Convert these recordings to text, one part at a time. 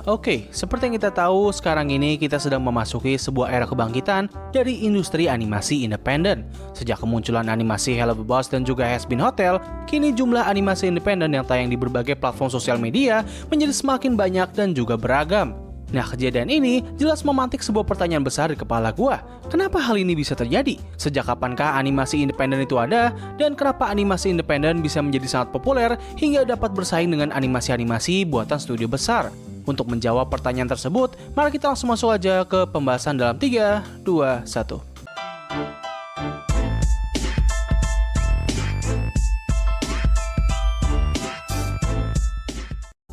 Oke, seperti yang kita tahu, sekarang ini kita sedang memasuki sebuah era kebangkitan dari industri animasi independen. Sejak kemunculan animasi Hello Boss dan juga Hazbin Hotel, kini jumlah animasi independen yang tayang di berbagai platform sosial media menjadi semakin banyak dan juga beragam. Nah, kejadian ini jelas memantik sebuah pertanyaan besar di kepala gua. Kenapa hal ini bisa terjadi? Sejak kapankah animasi independen itu ada? Dan kenapa animasi independen bisa menjadi sangat populer hingga dapat bersaing dengan animasi-animasi buatan studio besar? Untuk menjawab pertanyaan tersebut, mari kita langsung masuk aja ke pembahasan dalam 3, 2, 1.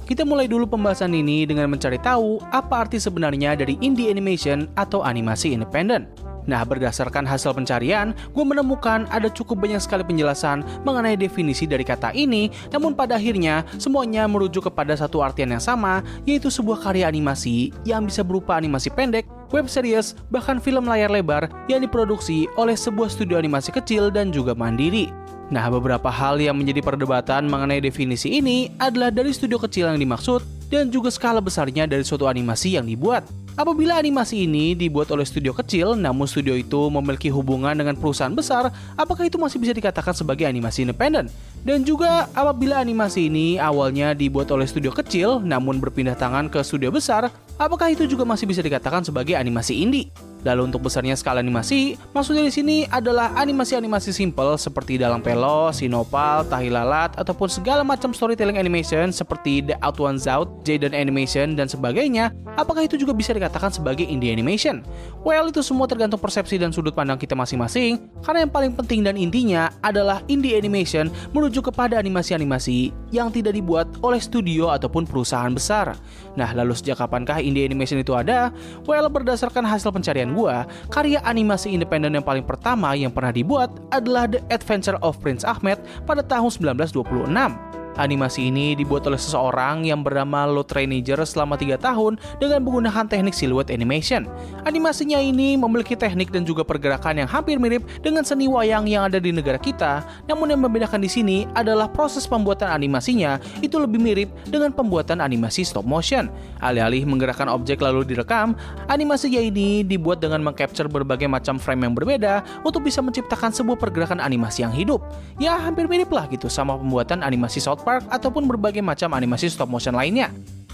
Kita mulai dulu pembahasan ini dengan mencari tahu apa arti sebenarnya dari indie animation atau animasi independen. Nah, berdasarkan hasil pencarian, gue menemukan ada cukup banyak sekali penjelasan mengenai definisi dari kata ini, namun pada akhirnya semuanya merujuk kepada satu artian yang sama, yaitu sebuah karya animasi yang bisa berupa animasi pendek, web series, bahkan film layar lebar yang diproduksi oleh sebuah studio animasi kecil dan juga mandiri. Nah, beberapa hal yang menjadi perdebatan mengenai definisi ini adalah dari studio kecil yang dimaksud dan juga skala besarnya dari suatu animasi yang dibuat. Apabila animasi ini dibuat oleh studio kecil, namun studio itu memiliki hubungan dengan perusahaan besar, apakah itu masih bisa dikatakan sebagai animasi independen? Dan juga apabila animasi ini awalnya dibuat oleh studio kecil, namun berpindah tangan ke studio besar, apakah itu juga masih bisa dikatakan sebagai animasi indie? Lalu untuk besarnya skala animasi, maksudnya di sini adalah animasi-animasi simple seperti Dalang Pelo, Sinopal, Tahi Lalat, ataupun segala macam storytelling animation seperti The Out One's Out, Jaden Animation, dan sebagainya. Apakah itu juga bisa dikatakan sebagai indie animation? Well, itu semua tergantung persepsi dan sudut pandang kita masing-masing, karena yang paling penting dan intinya adalah indie animation merujuk kepada animasi-animasi yang tidak dibuat oleh studio ataupun perusahaan besar. Nah, lalu sejak kapankah indie animation itu ada? Well, berdasarkan hasil pencarian gua, karya animasi independen yang paling pertama yang pernah dibuat adalah The Adventure of Prince Ahmed pada tahun 1926. Animasi ini dibuat oleh seseorang yang bernama Lord Reiniger selama 3 tahun dengan menggunakan teknik silhouette animation. Animasinya ini memiliki teknik dan juga pergerakan yang hampir mirip dengan seni wayang yang ada di negara kita, namun yang membedakan di sini adalah proses pembuatan animasinya itu lebih mirip dengan pembuatan animasi stop motion. Alih-alih menggerakkan objek lalu direkam, animasinya ini dibuat dengan mengcapture berbagai macam frame yang berbeda untuk bisa menciptakan sebuah pergerakan animasi yang hidup. Ya, hampir mirip lah gitu sama pembuatan animasi South Park ataupun berbagai macam animasi stop motion lainnya.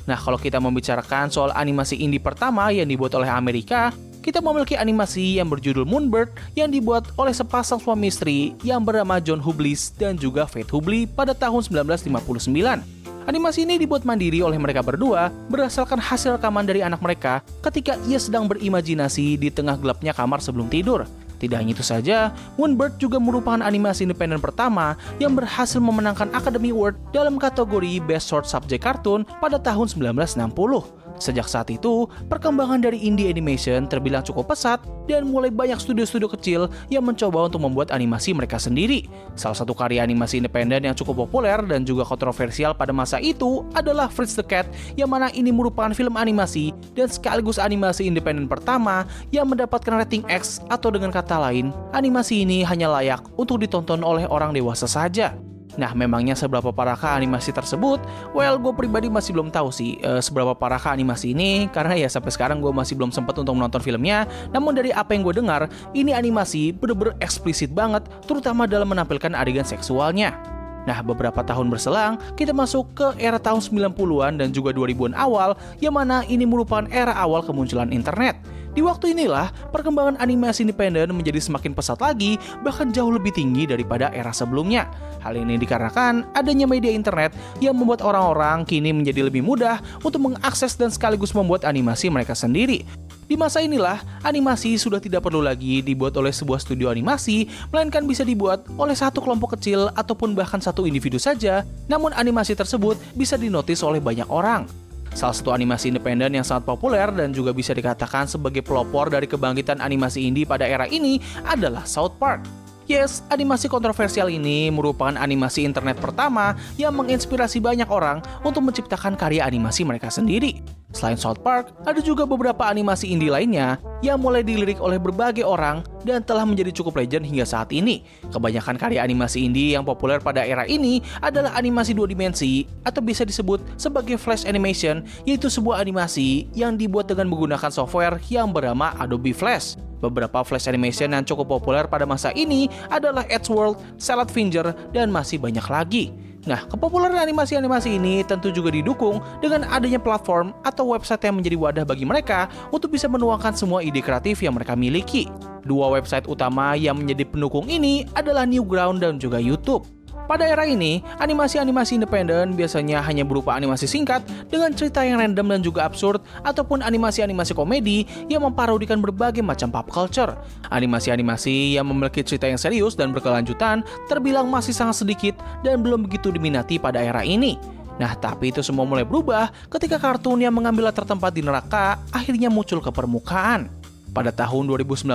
Nah, kalau kita membicarakan soal animasi indie pertama yang dibuat oleh Amerika, kita memiliki animasi yang berjudul Moonbird yang dibuat oleh sepasang suami istri yang bernama John Hublis dan juga Faith Hubley pada tahun 1959. Animasi ini dibuat mandiri oleh mereka berdua berdasarkan hasil rekaman dari anak mereka ketika ia sedang berimajinasi di tengah gelapnya kamar sebelum tidur. Tidak hanya itu saja, Moonbird juga merupakan animasi independen pertama yang berhasil memenangkan Academy Award dalam kategori Best Short Subject Cartoon pada tahun 1960. Sejak saat itu, perkembangan dari indie animation terbilang cukup pesat dan mulai banyak studio-studio kecil yang mencoba untuk membuat animasi mereka sendiri. Salah satu karya animasi independen yang cukup populer dan juga kontroversial pada masa itu adalah Fritz the Cat, yang mana ini merupakan film animasi dan sekaligus animasi independen pertama yang mendapatkan rating X, atau dengan kata lain, animasi ini hanya layak untuk ditonton oleh orang dewasa saja. Nah, memangnya seberapa parahkah animasi tersebut? Well, gue pribadi masih belum tahu sih seberapa parahkah animasi ini, karena ya sampai sekarang gue masih belum sempat untuk menonton filmnya. Namun dari apa yang gue dengar, ini animasi bener-bener eksplisit banget, terutama dalam menampilkan adegan seksualnya. Nah, beberapa tahun berselang, kita masuk ke era tahun 90-an dan juga 2000-an awal, yang mana ini merupakan era awal kemunculan internet. Di waktu inilah, perkembangan animasi independen menjadi semakin pesat lagi, bahkan jauh lebih tinggi daripada era sebelumnya. Hal ini dikarenakan adanya media internet yang membuat orang-orang kini menjadi lebih mudah untuk mengakses dan sekaligus membuat animasi mereka sendiri. Di masa inilah, animasi sudah tidak perlu lagi dibuat oleh sebuah studio animasi, melainkan bisa dibuat oleh satu kelompok kecil ataupun bahkan satu individu saja, namun animasi tersebut bisa dinotis oleh banyak orang. Salah satu animasi independen yang sangat populer dan juga bisa dikatakan sebagai pelopor dari kebangkitan animasi indie pada era ini adalah South Park. Yes, animasi kontroversial ini merupakan animasi internet pertama yang menginspirasi banyak orang untuk menciptakan karya animasi mereka sendiri. Selain South Park, ada juga beberapa animasi indie lainnya yang mulai dilirik oleh berbagai orang dan telah menjadi cukup legend hingga saat ini. Kebanyakan karya animasi indie yang populer pada era ini adalah animasi 2 dimensi atau bisa disebut sebagai flash animation, yaitu sebuah animasi yang dibuat dengan menggunakan software yang bernama Adobe Flash. Beberapa flash animation yang cukup populer pada masa ini adalah Edgeworld, Salad Finger, dan masih banyak lagi. Nah, kepopuleran animasi-animasi ini tentu juga didukung dengan adanya platform atau website yang menjadi wadah bagi mereka untuk bisa menuangkan semua ide kreatif yang mereka miliki. Dua website utama yang menjadi pendukung ini adalah Newground dan juga YouTube. Pada era ini, animasi-animasi independen biasanya hanya berupa animasi singkat dengan cerita yang random dan juga absurd, ataupun animasi-animasi komedi yang memparodikan berbagai macam pop culture. Animasi-animasi yang memiliki cerita yang serius dan berkelanjutan terbilang masih sangat sedikit dan belum begitu diminati pada era ini. Nah, tapi itu semua mulai berubah ketika kartun yang mengambil latar tempat di neraka akhirnya muncul ke permukaan. Pada tahun 2019,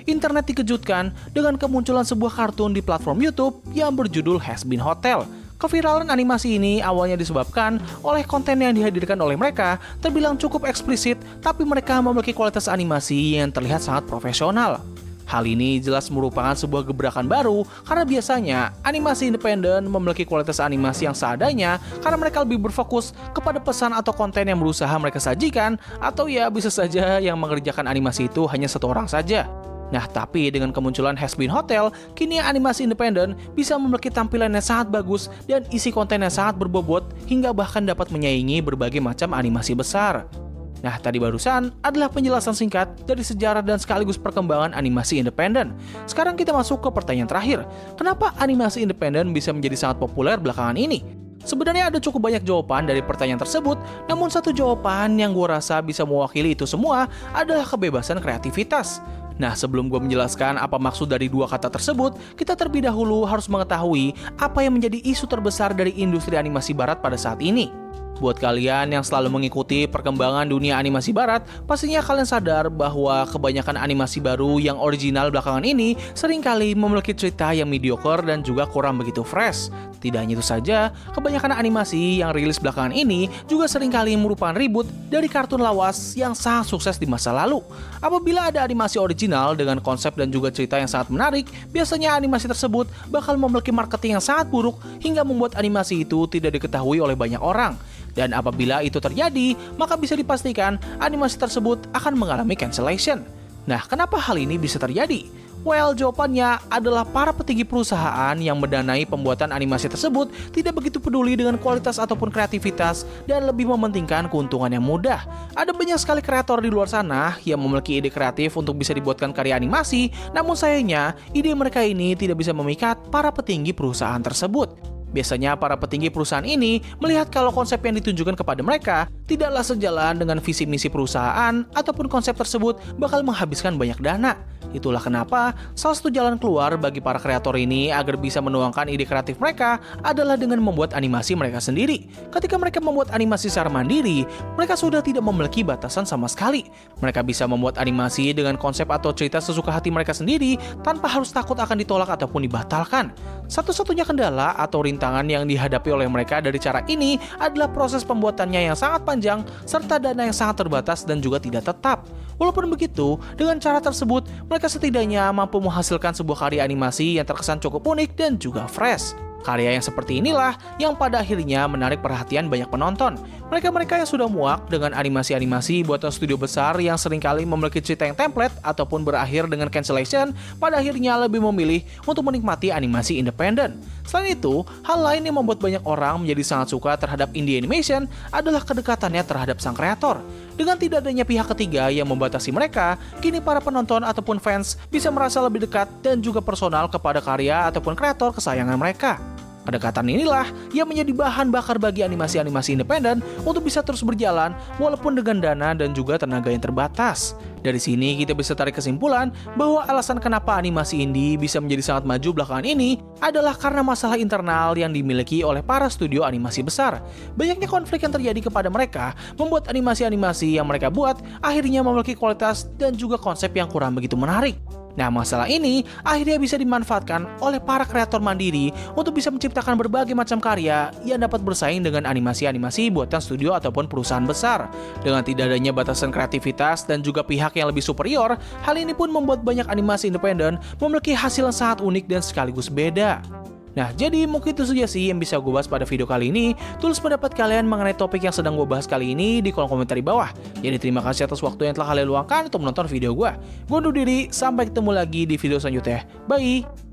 internet dikejutkan dengan kemunculan sebuah kartun di platform YouTube yang berjudul Has Been Hotel. Keviralan animasi ini awalnya disebabkan oleh konten yang dihadirkan oleh mereka terbilang cukup eksplisit, tapi mereka memiliki kualitas animasi yang terlihat sangat profesional. Hal ini jelas merupakan sebuah gebrakan baru karena biasanya animasi independen memiliki kualitas animasi yang seadanya karena mereka lebih berfokus kepada pesan atau konten yang berusaha mereka sajikan, atau ya bisa saja yang mengerjakan animasi itu hanya satu orang saja. Nah, tapi dengan kemunculan Has Been Hotel, kini animasi independen bisa memiliki tampilan yang sangat bagus dan isi konten yang sangat berbobot hingga bahkan dapat menyaingi berbagai macam animasi besar. Nah, tadi barusan adalah penjelasan singkat dari sejarah dan sekaligus perkembangan animasi independen. Sekarang kita masuk ke pertanyaan terakhir. Kenapa animasi independen bisa menjadi sangat populer belakangan ini? Sebenarnya ada cukup banyak jawaban dari pertanyaan tersebut, namun satu jawaban yang gue rasa bisa mewakili itu semua adalah kebebasan kreativitas. Nah, sebelum gue menjelaskan apa maksud dari dua kata tersebut, kita terlebih dahulu harus mengetahui apa yang menjadi isu terbesar dari industri animasi barat pada saat ini. Buat kalian yang selalu mengikuti perkembangan dunia animasi barat, pastinya kalian sadar bahwa kebanyakan animasi baru yang original belakangan ini seringkali memiliki cerita yang mediocre dan juga kurang begitu fresh. Tidak hanya itu saja, kebanyakan animasi yang rilis belakangan ini juga seringkali merupakan reboot dari kartun lawas yang sangat sukses di masa lalu. Apabila ada animasi original dengan konsep dan juga cerita yang sangat menarik, biasanya animasi tersebut bakal memiliki marketing yang sangat buruk hingga membuat animasi itu tidak diketahui oleh banyak orang. Dan apabila itu terjadi, maka bisa dipastikan animasi tersebut akan mengalami cancellation. Nah, kenapa hal ini bisa terjadi? Well, jawabannya adalah para petinggi perusahaan yang mendanai pembuatan animasi tersebut tidak begitu peduli dengan kualitas ataupun kreativitas dan lebih mementingkan keuntungan yang mudah. Ada banyak sekali kreator di luar sana yang memiliki ide kreatif untuk bisa dibuatkan karya animasi, namun sayangnya ide mereka ini tidak bisa memikat para petinggi perusahaan tersebut. Biasanya para petinggi perusahaan ini melihat kalau konsep yang ditunjukkan kepada mereka tidaklah sejalan dengan visi misi perusahaan ataupun konsep tersebut bakal menghabiskan banyak dana. Itulah kenapa salah satu jalan keluar bagi para kreator ini agar bisa menuangkan ide kreatif mereka adalah dengan membuat animasi mereka sendiri. Ketika mereka membuat animasi secara mandiri, mereka sudah tidak memiliki batasan sama sekali. Mereka bisa membuat animasi dengan konsep atau cerita sesuka hati mereka sendiri tanpa harus takut akan ditolak ataupun dibatalkan. Satu-satunya kendala atau rintangan yang dihadapi oleh mereka dari cara ini adalah proses pembuatannya yang sangat panjang serta dana yang sangat terbatas dan juga tidak tetap. Walaupun begitu, dengan cara tersebut, mereka setidaknya mampu menghasilkan sebuah karya animasi yang terkesan cukup unik dan juga fresh. Karya yang seperti inilah yang pada akhirnya menarik perhatian banyak penonton. Mereka-mereka yang sudah muak dengan animasi-animasi buatan studio besar yang seringkali memiliki cerita yang template ataupun berakhir dengan cancellation, pada akhirnya lebih memilih untuk menikmati animasi independen. Selain itu, hal lain yang membuat banyak orang menjadi sangat suka terhadap indie animation adalah kedekatannya terhadap sang kreator. Dengan tidak adanya pihak ketiga yang membatasi mereka, kini para penonton ataupun fans bisa merasa lebih dekat dan juga personal kepada karya ataupun kreator kesayangan mereka. Kedekatan inilah yang menjadi bahan bakar bagi animasi-animasi independen untuk bisa terus berjalan walaupun dengan dana dan juga tenaga yang terbatas. Dari sini kita bisa tarik kesimpulan bahwa alasan kenapa animasi indie bisa menjadi sangat maju belakangan ini adalah karena masalah internal yang dimiliki oleh para studio animasi besar. Banyaknya konflik yang terjadi kepada mereka membuat animasi-animasi yang mereka buat akhirnya memiliki kualitas dan juga konsep yang kurang begitu menarik. Nah, masalah ini akhirnya bisa dimanfaatkan oleh para kreator mandiri untuk bisa menciptakan berbagai macam karya yang dapat bersaing dengan animasi-animasi buatan studio ataupun perusahaan besar. Dengan tidak adanya batasan kreativitas dan juga pihak yang lebih superior, hal ini pun membuat banyak animasi independen memiliki hasil yang sangat unik dan sekaligus beda. Nah, jadi mungkin itu saja sih yang bisa gue bahas pada video kali ini. Tulis pendapat kalian mengenai topik yang sedang gue bahas kali ini di kolom komentar di bawah. Jadi terima kasih atas waktu yang telah kalian luangkan untuk menonton video gue. Gue undur diri, sampai ketemu lagi di video selanjutnya. Bye!